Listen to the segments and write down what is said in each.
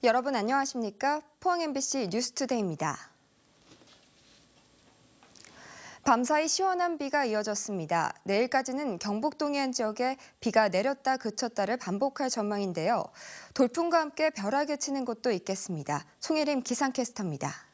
여러분 안녕하십니까? 포항 MBC 뉴스투데이입니다. 밤사이 시원한 비가 이어졌습니다. 내일까지는 경북 동해안 지역에 비가 내렸다 그쳤다를 반복할 전망인데요. 돌풍과 함께 벼락이 치는 곳도 있겠습니다. 송혜림 기상캐스터입니다.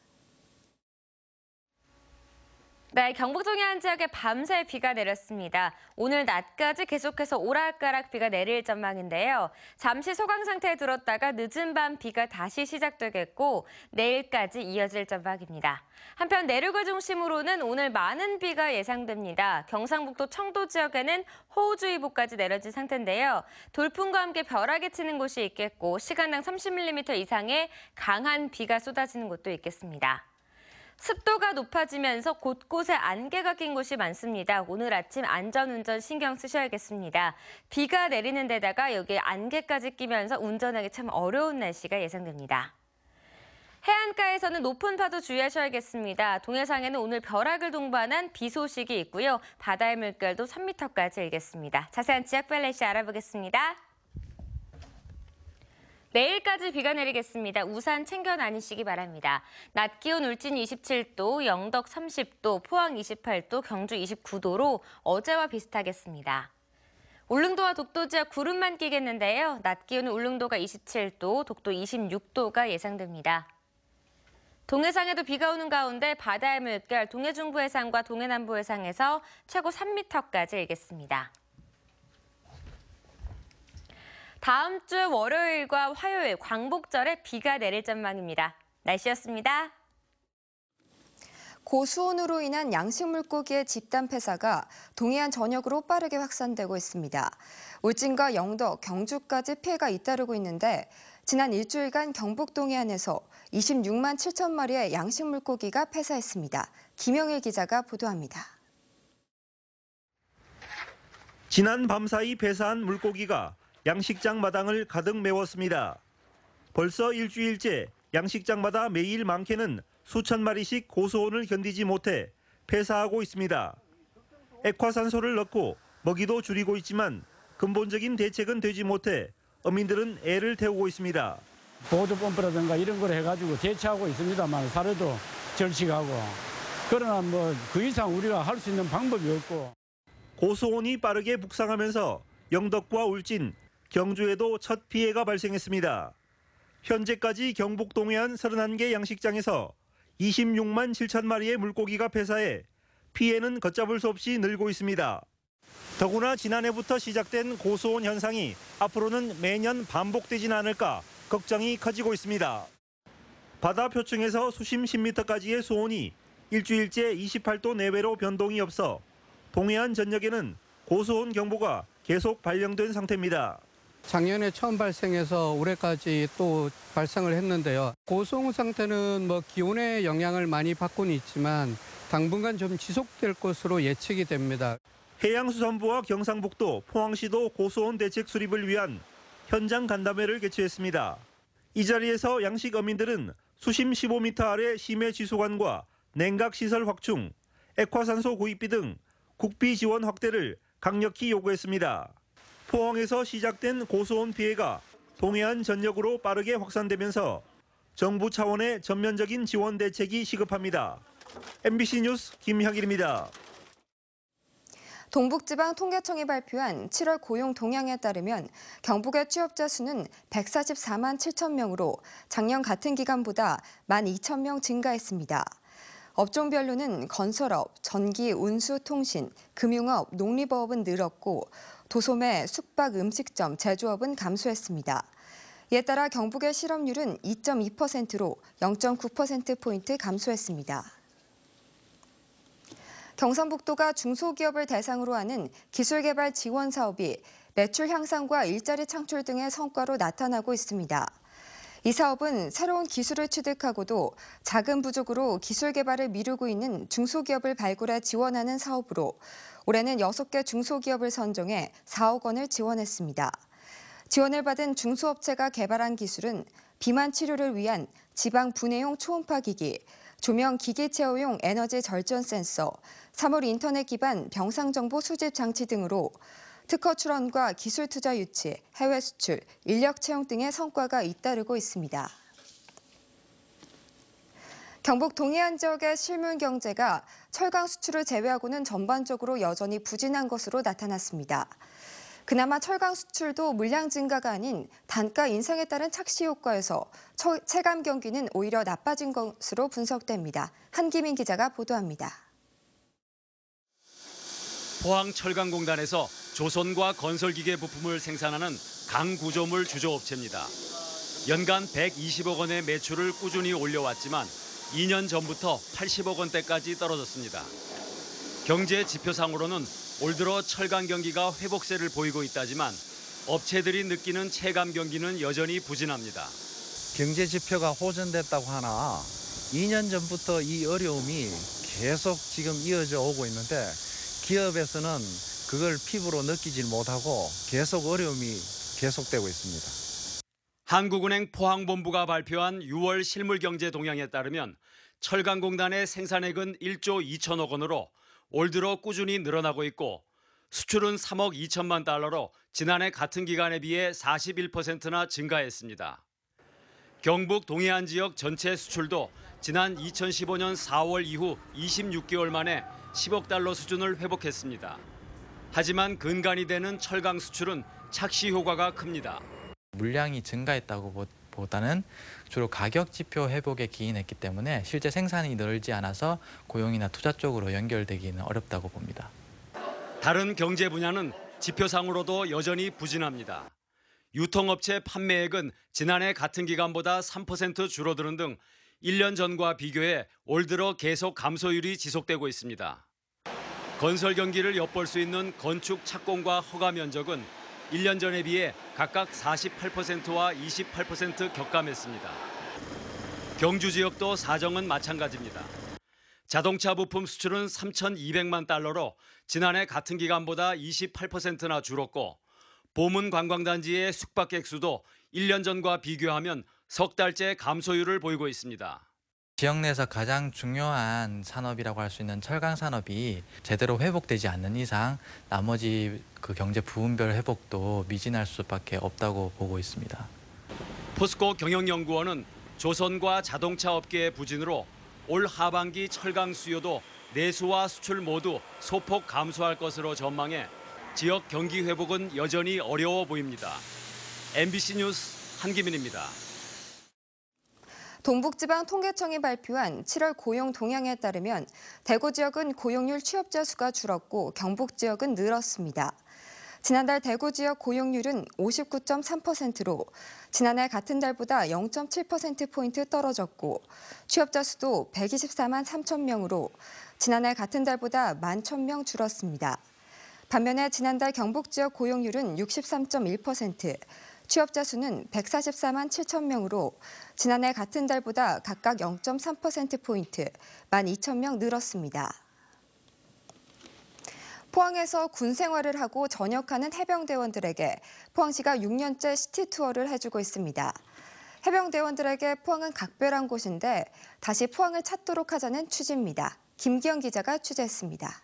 네, 경북 동해안 지역에 밤새 비가 내렸습니다. 오늘 낮까지 계속해서 오락가락 비가 내릴 전망인데요. 잠시 소강 상태에 들었다가 늦은 밤 비가 다시 시작되겠고 내일까지 이어질 전망입니다. 한편 내륙을 중심으로는 오늘 많은 비가 예상됩니다. 경상북도 청도 지역에는 호우주의보까지 내려진 상태인데요. 돌풍과 함께 벼락이 치는 곳이 있겠고 시간당 30mm 이상의 강한 비가 쏟아지는 곳도 있겠습니다. 습도가 높아지면서 곳곳에 안개가 낀 곳이 많습니다. 오늘 아침 안전운전 신경 쓰셔야겠습니다. 비가 내리는 데다가 여기에 안개까지 끼면서 운전하기 참 어려운 날씨가 예상됩니다. 해안가에서는 높은 파도 주의하셔야겠습니다. 동해상에는 오늘 벼락을 동반한 비 소식이 있고요. 바다의 물결도 3m까지 일겠습니다. 자세한 지역 발레시 알아보겠습니다. 내일까지 비가 내리겠습니다. 우산 챙겨 다니시기 바랍니다. 낮 기온 울진 27도, 영덕 30도, 포항 28도, 경주 29도로 어제와 비슷하겠습니다. 울릉도와 독도 지역 구름만 끼겠는데요. 낮 기온은 울릉도가 27도, 독도 26도가 예상됩니다. 동해상에도 비가 오는 가운데 바다의 물결 동해중부 해상과 동해남부 해상에서 최고 3m까지 일겠습니다. 다음 주 월요일과 화요일 광복절에 비가 내릴 전망입니다. 날씨였습니다. 고수온으로 인한 양식 물고기의 집단 폐사가 동해안 전역으로 빠르게 확산되고 있습니다. 울진과 영덕, 경주까지 피해가 잇따르고 있는데 지난 일주일간 경북 동해안에서 26만 7천 마리의 양식 물고기가 폐사했습니다. 김영일 기자가 보도합니다. 지난 밤사이 폐사한 물고기가 양식장 마당을 가득 메웠습니다. 벌써 일주일째 양식장마다 매일 많게는 수천 마리씩 고수온을 견디지 못해 폐사하고 있습니다. 액화산소를 넣고 먹이도 줄이고 있지만 근본적인 대책은 되지 못해 어민들은 애를 태우고 있습니다. 보조 펌프라든가 이런 걸 해가지고 대체하고 있습니다만 사료도 절식하고 그러나 뭐 그 이상 우리가 할 수 있는 방법이 없고. 고수온이 빠르게 북상하면서 영덕과 울진, 경주에도 첫 피해가 발생했습니다. 현재까지 경북 동해안 31개 양식장에서 26만 7천 마리의 물고기가 폐사해 피해는 걷잡을 수 없이 늘고 있습니다. 더구나 지난해부터 시작된 고수온 현상이 앞으로는 매년 반복되진 않을까 걱정이 커지고 있습니다. 바다 표층에서 수심 10m까지의 수온이 일주일째 28도 내외로 변동이 없어 동해안 전역에는 고수온 경보가 계속 발령된 상태입니다. 작년에 처음 발생해서 올해까지 또 발생을 했는데요. 고수온 상태는 기온의 영향을 많이 받고는 있지만 당분간 좀 지속될 것으로 예측이 됩니다. 해양수산부와 경상북도, 포항시도 고수온 대책 수립을 위한 현장 간담회를 개최했습니다. 이 자리에서 양식 어민들은 수심 15m 아래 심해 지수관과 냉각시설 확충, 액화산소 구입비 등 국비 지원 확대를 강력히 요구했습니다. 포항에서 시작된 고수온 피해가 동해안 전역으로 빠르게 확산되면서 정부 차원의 전면적인 지원 대책이 시급합니다. MBC 뉴스 김향일입니다. 동북지방통계청이 발표한 7월 고용 동향에 따르면 경북의 취업자 수는 144만 7천 명으로 작년 같은 기간보다 12,000명 증가했습니다. 업종별로는 건설업, 전기, 운수, 통신, 금융업, 농림어업은 늘었고 도소매, 숙박, 음식점, 제조업은 감소했습니다. 이에 따라 경북의 실업률은 2.2%로 0.9%포인트 감소했습니다. 경상북도가 중소기업을 대상으로 하는 기술개발 지원 사업이 매출 향상과 일자리 창출 등의 성과로 나타나고 있습니다. 이 사업은 새로운 기술을 취득하고도 자금 부족으로 기술 개발을 미루고 있는 중소기업을 발굴해 지원하는 사업으로 올해는 6개 중소기업을 선정해 4억 원을 지원했습니다. 지원을 받은 중소업체가 개발한 기술은 비만 치료를 위한 지방 분해용 초음파 기기, 조명 기기 제어용 에너지 절전 센서, 사물 인터넷 기반 병상 정보 수집 장치 등으로 특허 출원과 기술 투자 유치, 해외 수출, 인력 채용 등의 성과가 잇따르고 있습니다. 경북 동해안 지역의 실물 경제가 철강 수출을 제외하고는 전반적으로 여전히 부진한 것으로 나타났습니다. 그나마 철강 수출도 물량 증가가 아닌 단가 인상에 따른 착시 효과에서 체감 경기는 오히려 나빠진 것으로 분석됩니다. 한기민 기자가 보도합니다. 포항철강공단에서 조선과 건설기계 부품을 생산하는 강구조물 주조업체입니다. 연간 120억 원의 매출을 꾸준히 올려왔지만 2년 전부터 80억 원대까지 떨어졌습니다. 경제 지표상으로는 올 들어 철강 경기가 회복세를 보이고 있다지만 업체들이 느끼는 체감 경기는 여전히 부진합니다. 경제 지표가 호전됐다고 하나 2년 전부터 이 어려움이 계속 지금 이어져 오고 있는데 기업에서는 그걸 피부로 느끼질 못하고 계속 어려움이 계속되고 있습니다. 한국은행 포항본부가 발표한 6월 실물경제 동향에 따르면 철강공단의 생산액은 1조 2천억 원으로 올 들어 꾸준히 늘어나고 있고 수출은 3억 2천만 달러로 지난해 같은 기간에 비해 41%나 증가했습니다. 경북 동해안 지역 전체 수출도 지난 2015년 4월 이후 26개월 만에 10억 달러 수준을 회복했습니다. 하지만 근간이 되는 철강 수출은 착시 효과가 큽니다. 물량이 증가했다고 보다는 주로 가격 지표 회복에 기인했기 때문에 실제 생산이 늘지 않아서 고용이나 투자 쪽으로 연결되기는 어렵다고 봅니다. 다른 경제 분야는 지표상으로도 여전히 부진합니다. 유통업체 판매액은 지난해 같은 기간보다 3% 줄어드는 등 1년 전과 비교해 올 들어 계속 감소율이 지속되고 있습니다. 건설 경기를 엿볼 수 있는 건축 착공과 허가 면적은 1년 전에 비해 각각 48%와 28% 격감했습니다. 경주 지역도 사정은 마찬가지입니다. 자동차 부품 수출은 3,200만 달러로 지난해 같은 기간보다 28%나 줄었고 보문 관광단지의 숙박객 수도 1년 전과 비교하면 석 달째 감소율을 보이고 있습니다. 지역 내에서 가장 중요한 산업이라고 할 수 있는 철강 산업이 제대로 회복되지 않는 이상 나머지 그 경제 부분별 회복도 미진할 수밖에 없다고 보고 있습니다. 포스코 경영연구원은 조선과 자동차 업계의 부진으로 올 하반기 철강 수요도 내수와 수출 모두 소폭 감소할 것으로 전망해 지역 경기 회복은 여전히 어려워 보입니다. MBC 뉴스 한기민입니다. 동북지방통계청이 발표한 7월 고용 동향에 따르면 대구 지역은 고용률 취업자 수가 줄었고 경북 지역은 늘었습니다. 지난달 대구 지역 고용률은 59.3%로 지난해 같은 달보다 0.7%포인트 떨어졌고 취업자 수도 124만 3천 명으로 지난해 같은 달보다 11,000명 줄었습니다. 반면에 지난달 경북 지역 고용률은 63.1%, 취업자 수는 144만 7천 명으로 지난해 같은 달보다 각각 0.3%포인트, 12,000명 늘었습니다. 포항에서 군 생활을 하고 전역하는 해병대원들에게 포항시가 6년째 시티투어를 해주고 있습니다. 해병대원들에게 포항은 각별한 곳인데 다시 포항을 찾도록 하자는 취지입니다. 김기영 기자가 취재했습니다.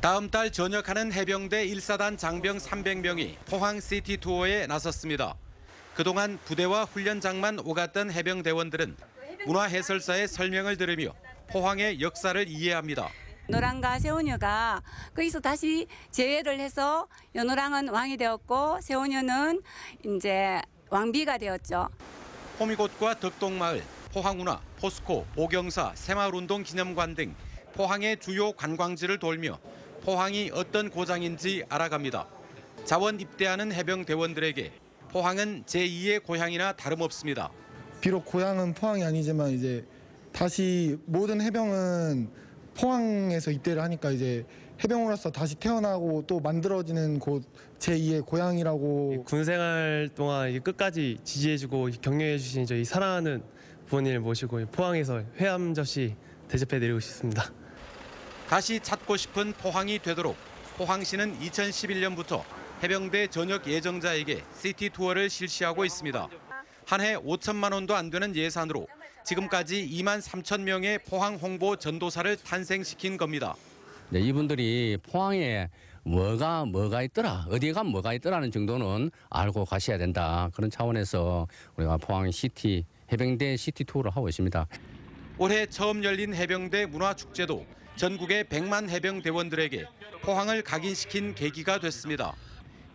다음 달 전역하는 해병대 1사단 장병 300명이 포항 시티 투어에 나섰습니다. 그동안 부대와 훈련장만 오갔던 해병대원들은 문화해설사의 설명을 들으며 포항의 역사를 이해합니다. 연호랑과 세원여가 거기서 다시 재회를 해서 연호랑은 왕이 되었고 세원여는 이제 왕비가 되었죠. 호미곶과 덕동마을, 포항운하, 포스코, 보경사, 새마을운동 기념관 등 포항의 주요 관광지를 돌며 포항이 어떤 고장인지 알아갑니다. 자원 입대하는 해병대원들에게 포항은 제2의 고향이나 다름없습니다. 비록 고향은 포항이 아니지만 이제 다시 모든 해병은 포항에서 입대를 하니까 이제 해병으로서 다시 태어나고 또 만들어지는 곳 제2의 고향이라고. 군 생활 동안 끝까지 지지해주고 격려해주신 저희 사랑하는 부모님을 모시고 포항에서 회함 접시 대접해드리고 싶습니다. 다시 찾고 싶은 포항이 되도록 포항시는 2011년부터 해병대 전역 예정자에게 시티 투어를 실시하고 있습니다. 한 해 5천만 원도 안 되는 예산으로 지금까지 2만 3천 명의 포항 홍보 전도사를 탄생시킨 겁니다. 네, 이분들이 포항에 뭐가 있더라, 어디에 가면 뭐가 있더라는 정도는 알고 가셔야 된다. 그런 차원에서 우리가 포항 시티 해병대 시티 투어를 하고 있습니다. 올해 처음 열린 해병대 문화축제도 전국의 100만 해병대원들에게 포항을 각인시킨 계기가 됐습니다.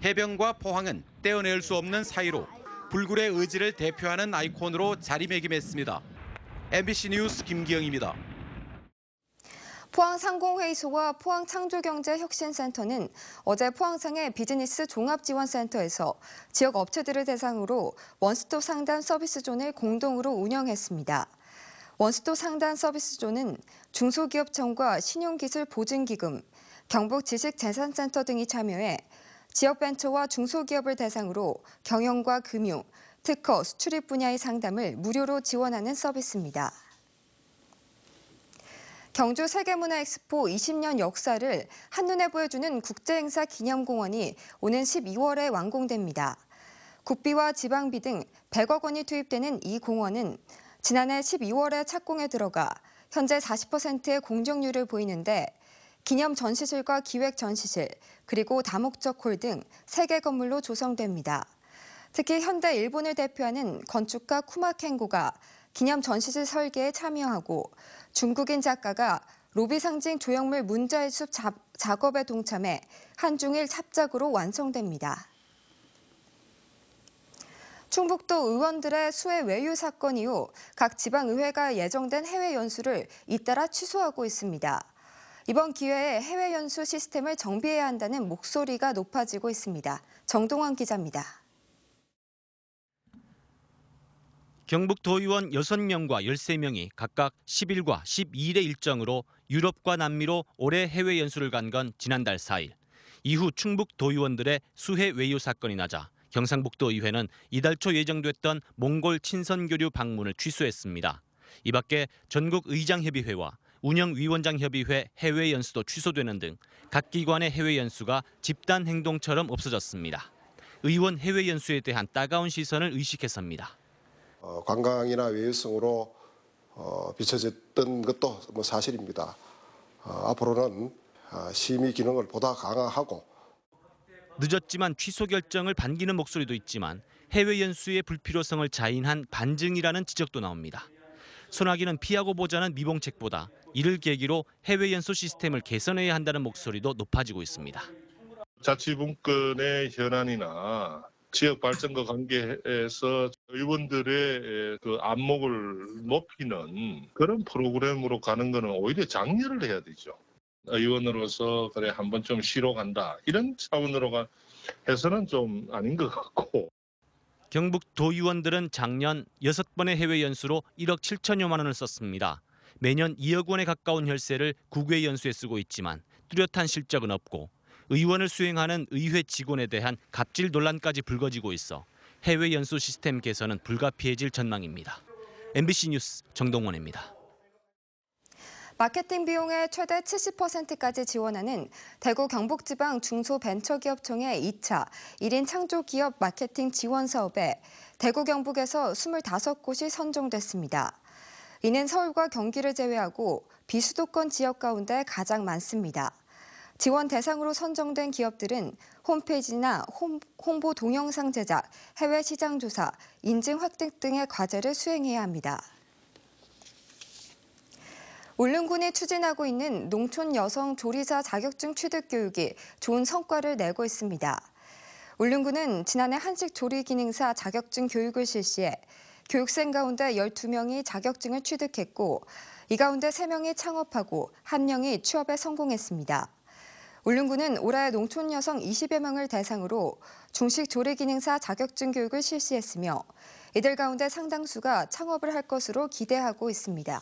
해병과 포항은 떼어낼 수 없는 사이로 불굴의 의지를 대표하는 아이콘으로 자리매김했습니다. MBC 뉴스 김기영입니다. 포항상공회의소와 포항창조경제혁신센터는 어제 포항상의 비즈니스 종합지원센터에서 지역 업체들을 대상으로 원스톱 상담 서비스존을 공동으로 운영했습니다. 원스톱 상담 서비스존은 중소기업청과 신용기술보증기금, 경북지식재산센터 등이 참여해 지역벤처와 중소기업을 대상으로 경영과 금융, 특허, 수출입 분야의 상담을 무료로 지원하는 서비스입니다. 경주 세계문화엑스포 20년 역사를 한눈에 보여주는 국제행사 기념공원이 오는 12월에 완공됩니다. 국비와 지방비 등 100억 원이 투입되는 이 공원은 지난해 12월에 착공에 들어가 현재 40%의 공정률을 보이는데 기념 전시실과 기획 전시실, 그리고 다목적 홀 등 3개 건물로 조성됩니다. 특히 현대 일본을 대표하는 건축가 쿠마켄고가 기념 전시실 설계에 참여하고 중국인 작가가 로비 상징 조형물 문자의 숲 작업에 동참해 한중일 합작으로 완성됩니다. 충북도 의원들의 수해 외유 사건 이후 각 지방의회가 예정된 해외 연수를 잇따라 취소하고 있습니다. 이번 기회에 해외 연수 시스템을 정비해야 한다는 목소리가 높아지고 있습니다. 정동원 기자입니다. 경북도의원 6명과 13명이 각각 10일과 12일의 일정으로 유럽과 남미로 올해 해외 연수를 간 건 지난달 4일. 이후 충북도의원들의 수해 외유 사건이 나자 경상북도의회는 이달 초 예정됐던 몽골 친선교류 방문을 취소했습니다. 이 밖에 전국의장협의회와 운영위원장협의회 해외 연수도 취소되는 등 각 기관의 해외 연수가 집단 행동처럼 없어졌습니다. 의원 해외 연수에 대한 따가운 시선을 의식해서입니다. 관광이나 외유성으로 비춰졌던 것도 사실입니다. 앞으로는 심의 기능을 보다 강화하고 늦었지만 취소 결정을 반기는 목소리도 있지만 해외 연수의 불필요성을 자인한 반증이라는 지적도 나옵니다. 소나기는 피하고 보자는 미봉책보다 이를 계기로 해외 연수 시스템을 개선해야 한다는 목소리도 높아지고 있습니다. 자치분권의 현안이나 지역 발전과 관계에서 의원들의 그 안목을 높이는 그런 프로그램으로 가는 것은 오히려 장려를 해야 되죠. 의원으로서 그래 한번 좀 쉬러 간다 이런 차원으로 해서는 좀 아닌 것 같고. 경북 도의원들은 작년 6번의 해외 연수로 1억 7천여만 원을 썼습니다. 매년 2억 원에 가까운 혈세를 국외 연수에 쓰고 있지만 뚜렷한 실적은 없고 의원을 수행하는 의회 직원에 대한 갑질 논란까지 불거지고 있어 해외 연수 시스템 개선은 불가피해질 전망입니다. MBC 뉴스 정동원입니다. 마케팅 비용의 최대 70%까지 지원하는 대구 경북지방 중소벤처기업청의 2차 1인 창조기업 마케팅 지원 사업에 대구 경북에서 25곳이 선정됐습니다. 이는 서울과 경기를 제외하고 비수도권 지역 가운데 가장 많습니다. 지원 대상으로 선정된 기업들은 홈페이지나 홍보 동영상 제작, 해외 시장 조사, 인증 획득 등의 과제를 수행해야 합니다. 울릉군이 추진하고 있는 농촌 여성 조리사 자격증 취득 교육이 좋은 성과를 내고 있습니다. 울릉군은 지난해 한식 조리 기능사 자격증 교육을 실시해 교육생 가운데 12명이 자격증을 취득했고 이 가운데 3명이 창업하고 1명이 취업에 성공했습니다. 울릉군은 올해 농촌 여성 20여 명을 대상으로 중식 조리 기능사 자격증 교육을 실시했으며 이들 가운데 상당수가 창업을 할 것으로 기대하고 있습니다.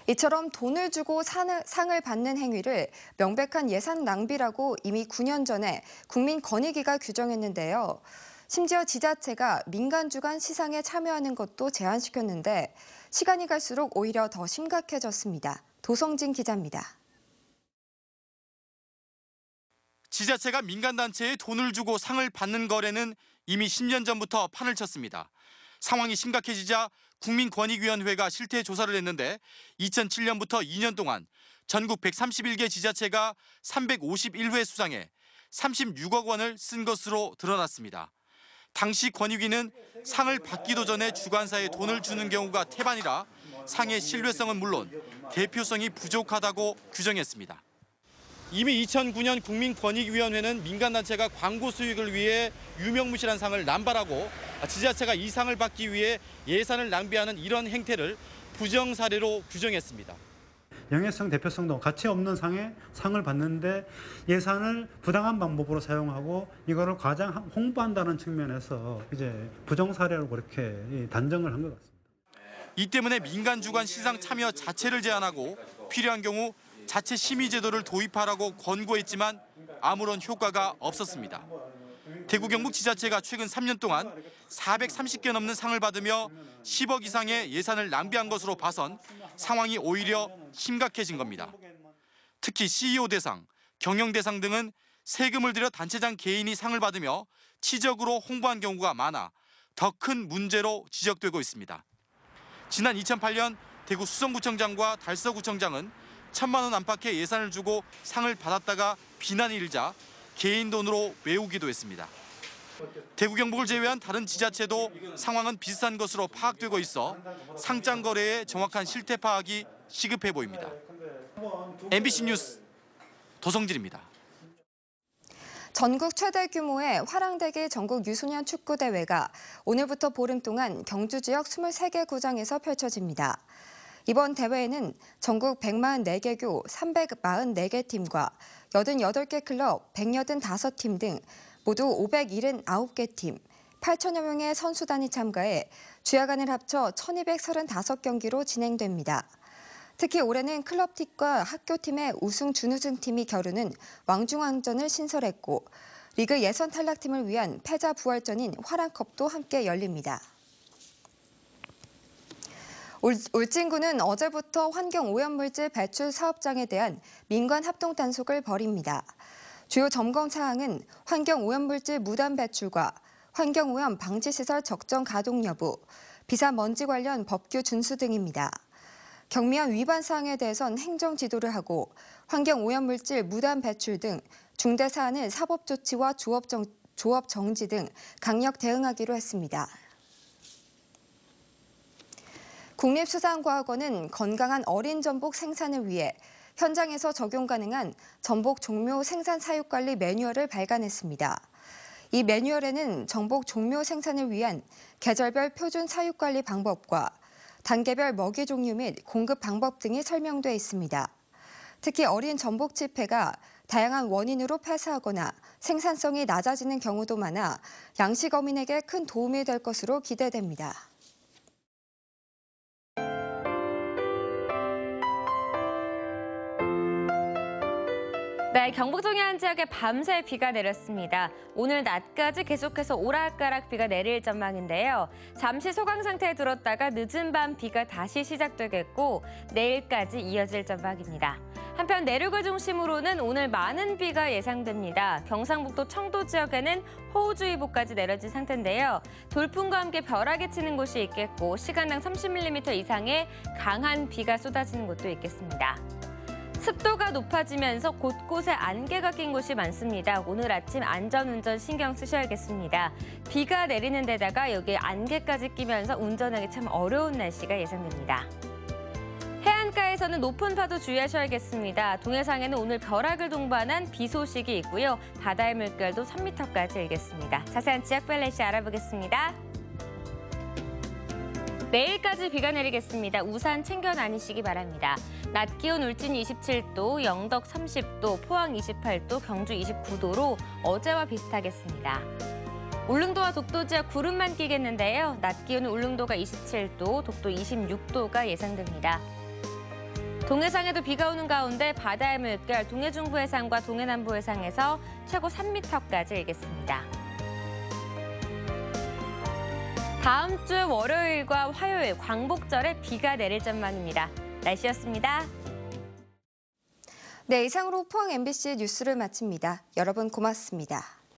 이처럼 돈을 주고 상을 받는 행위를 명백한 예산 낭비라고 이미 9년 전에 국민권익위가 규정했는데요. 심지어 지자체가 민간 주관 시상에 참여하는 것도 제한시켰는데 시간이 갈수록 오히려 더 심각해졌습니다. 도성진 기자입니다. 지자체가 민간단체에 돈을 주고 상을 받는 거래는 이미 10년 전부터 판을 쳤습니다. 상황이 심각해지자 국민권익위원회가 실태 조사를 했는데 2007년부터 2년 동안 전국 131개 지자체가 351회 수상에 36억 원을 쓴 것으로 드러났습니다. 당시 권익위는 상을 받기도 전에 주관사에 돈을 주는 경우가 태반이라 상의 신뢰성은 물론 대표성이 부족하다고 규정했습니다. 이미 2009년 국민권익위원회는 민간단체가 광고 수익을 위해 유명무실한 상을 남발하고 지자체가 이 상을 받기 위해 예산을 낭비하는 이런 행태를 부정 사례로 규정했습니다. 영예성, 대표성도 가치 없는 상을 받는데 예산을 부당한 방법으로 사용하고 이거를 과장 홍보한다는 측면에서 이제 부정 사례로 그렇게 단정을 한 것 같습니다. 이 때문에 민간 주관 시상 참여 자체를 제한하고 필요한 경우 자체 심의 제도를 도입하라고 권고했지만 아무런 효과가 없었습니다. 대구 경북 지자체가 최근 3년 동안 430개 넘는 상을 받으며 10억 이상의 예산을 낭비한 것으로 봐선 상황이 오히려 심각해진 겁니다. 특히 CEO 대상, 경영 대상 등은 세금을 들여 단체장 개인이 상을 받으며 치적으로 홍보한 경우가 많아 더 큰 문제로 지적되고 있습니다. 지난 2008년 대구 수성구청장과 달서구청장은 1,000만 원 안팎의 예산을 주고 상을 받았다가 비난이 일자 개인 돈으로 메우기도 했습니다. 대구 경북을 제외한 다른 지자체도 상황은 비슷한 것으로 파악되고 있어 상장 거래의 정확한 실태 파악이 시급해 보입니다. MBC 뉴스 도성진입니다. 전국 최대 규모의 화랑대기 전국 유소년 축구대회가 오늘부터 보름 동안 경주 지역 23개 구장에서 펼쳐집니다. 이번 대회에는 전국 144개 교 344개 팀과 88개 클럽 185팀 등 모두 579개 팀, 8천여 명의 선수단이 참가해 주야간을 합쳐 1235경기로 진행됩니다. 특히 올해는 클럽팀과 학교팀의 우승, 준우승팀이 겨루는 왕중왕전을 신설했고 리그 예선 탈락팀을 위한 패자 부활전인 화랑컵도 함께 열립니다. 울진군은 어제부터 환경오염물질 배출 사업장에 대한 민관 합동 단속을 벌입니다. 주요 점검 사항은 환경오염물질 무단 배출과 환경오염 방지시설 적정 가동 여부, 비사먼지 관련 법규 준수 등입니다. 경미한 위반 사항에 대해선 행정 지도를 하고 환경오염물질 무단 배출 등 중대 사안을 사법 조치와 조업 정지 등 강력 대응하기로 했습니다. 국립수산과학원은 건강한 어린 전복 생산을 위해 현장에서 적용 가능한 전복 종묘 생산 사육 관리 매뉴얼을 발간했습니다. 이 매뉴얼에는 전복 종묘 생산을 위한 계절별 표준 사육 관리 방법과 단계별 먹이 종류 및 공급 방법 등이 설명돼 있습니다. 특히 어린 전복 지폐가 다양한 원인으로 폐사하거나 생산성이 낮아지는 경우도 많아 양식어민에게 큰 도움이 될 것으로 기대됩니다. 네, 경북 동해안 지역에 밤새 비가 내렸습니다. 오늘 낮까지 계속해서 오락가락 비가 내릴 전망인데요. 잠시 소강 상태에 들었다가 늦은 밤 비가 다시 시작되겠고 내일까지 이어질 전망입니다. 한편 내륙을 중심으로는 오늘 많은 비가 예상됩니다. 경상북도 청도 지역에는 호우주의보까지 내려진 상태인데요. 돌풍과 함께 벼락이 치는 곳이 있겠고 시간당 30mm 이상의 강한 비가 쏟아지는 곳도 있겠습니다. 습도가 높아지면서 곳곳에 안개가 낀 곳이 많습니다. 오늘 아침 안전운전 신경 쓰셔야겠습니다. 비가 내리는 데다가 여기에 안개까지 끼면서 운전하기 참 어려운 날씨가 예상됩니다. 해안가에서는 높은 파도 주의하셔야겠습니다. 동해상에는 오늘 벼락을 동반한 비 소식이 있고요. 바다의 물결도 3m까지 일겠습니다. 자세한 지역 발레시 알아보겠습니다. 내일까지 비가 내리겠습니다. 우산 챙겨 다니시기 바랍니다. 낮 기온 울진 27도, 영덕 30도, 포항 28도, 경주 29도로 어제와 비슷하겠습니다. 울릉도와 독도 지역 구름만 끼겠는데요. 낮 기온은 울릉도가 27도, 독도 26도가 예상됩니다. 동해상에도 비가 오는 가운데 바다의 물결 동해중부 해상과 동해남부 해상에서 최고 3m까지 일겠습니다. 다음 주 월요일과 화요일 광복절에 비가 내릴 전망입니다. 날씨였습니다. 네, 이상으로 포항 MBC 뉴스를 마칩니다. 여러분 고맙습니다.